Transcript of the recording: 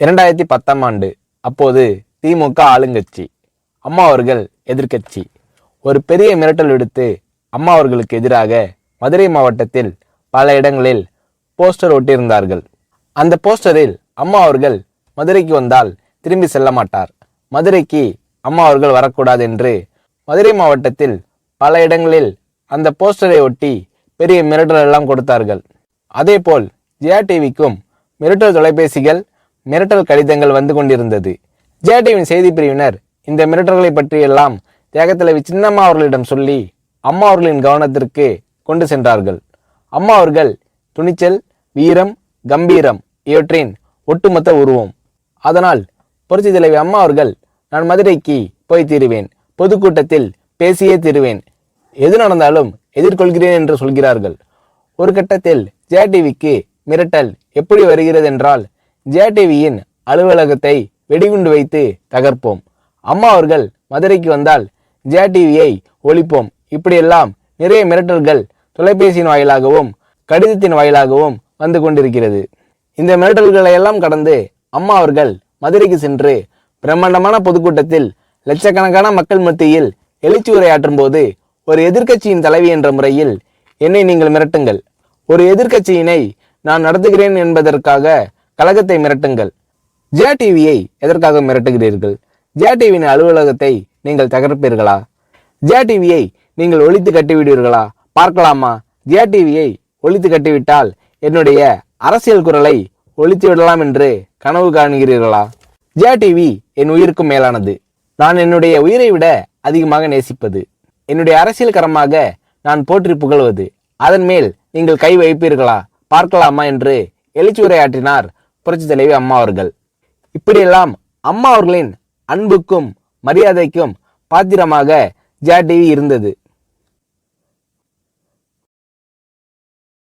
2010ஆம் ஆண்டு. அப்போது திமுக ஆளுங்கட்சி, அம்மா அவர்கள் எதிர்க்கட்சி. ஒரு பெரிய மிரட்டல் விடுத்து அம்மா அவர்களுக்கு எதிராக மதுரை மாவட்டத்தில் பல இடங்களில் போஸ்டர் ஒட்டியிருந்தார்கள். அந்த போஸ்டரில் அம்மா அவர்கள் மதுரைக்கு வந்தால் திரும்பி செல்ல மாட்டார், மதுரைக்கு அம்மா அவர்கள் வரக்கூடாது என்று மதுரை மாவட்டத்தில் பல இடங்களில் அந்த போஸ்டரை ஒட்டி பெரிய மிரட்டல் எல்லாம் கொடுத்தார்கள். அதேபோல் ஜெயா டிவிக்கும் மிரட்டல் தொலைபேசிகள், மிரட்டல் கடிதங்கள் வந்து கொண்டிருந்தது. ஜெயா டிவியின் செய்தி பிரிவினர் இந்த மிரட்டல்களை பற்றியெல்லாம் தியாகத்தலைவி சின்னம்மா அவர்களிடம் சொல்லி அம்மா அவர்களின் கவனத்திற்கு கொண்டு சென்றார்கள். அம்மா அவர்கள் துணிச்சல், வீரம், கம்பீரம் இவற்றின் ஒட்டுமொத்த உருவம். அதனால் புரட்சி தலைவி அம்மா அவர்கள், நான் மதுரைக்கு போய் தீருவேன், பொதுக்கூட்டத்தில் பேசியே தீருவேன், எது நடந்தாலும் எதிர்கொள்கிறேன் என்று சொல்கிறார்கள். ஒரு கட்டத்தில் ஜெயா டிவிக்கு மிரட்டல் எப்படி வருகிறது என்றால், ஜெயா டிவியின் அலுவலகத்தை வெடிகுண்டு வைத்து தகர்ப்போம், அம்மா அவர்கள் மதுரைக்கு வந்தால் ஜெயா டிவியை ஒழிப்போம், இப்படியெல்லாம் நிறைய மிரட்டல்கள் தொலைபேசியின் வாயிலாகவும் கடிதத்தின் வாயிலாகவும் வந்து கொண்டிருக்கிறது. இந்த மிரட்டல்களை எல்லாம் கடந்து அம்மா அவர்கள் மதுரைக்கு சென்று பிரம்மாண்டமான பொதுக்கூட்டத்தில் லட்சக்கணக்கான மக்கள் மத்தியில் எழுச்சி உரையாற்றும் போது, ஒரு எதிர்க்கட்சியின் தலைவி என்ற முறையில் என்னை நீங்கள் மிரட்டுங்கள், ஒரு எதிர்க்கட்சியினை நான் நடத்துகிறேன் என்பதற்காக கழகத்தை மிரட்டுங்கள், ஜெயா டிவியை எதற்காக மிரட்டுகிறீர்கள், ஜெயா டிவியின் அலுவலகத்தை நீங்கள் தகர்ப்பீர்களா, ஜெயா டிவியை நீங்கள் ஒழித்து கட்டிவிடுவீர்களா, பார்க்கலாமா, ஜெயா டிவியை ஒழித்து கட்டிவிட்டால் என்னுடைய அரசியல் குரலை ஒழித்து விடலாம் என்று கனவு காண்கிறீர்களா? ஜெயா டிவி என் உயிருக்கும் மேலானது, நான் என்னுடைய உயிரை விட அதிகமாக நேசிப்பது, என்னுடைய அரசியல் கரமாக நான் போற்றி புகழ்வது, அதன் மேல் நீங்கள் கை வைப்பீர்களா, பார்க்கலாமா என்று எழுச்சி உரையாற்றினார் புரட்சி தலைவி அம்மா அவர்கள். இப்படியெல்லாம் அம்மா அவர்களின் அன்புக்கும் மரியாதைக்கும் பாத்திரமாக ஜெயா டிவி இருந்தது.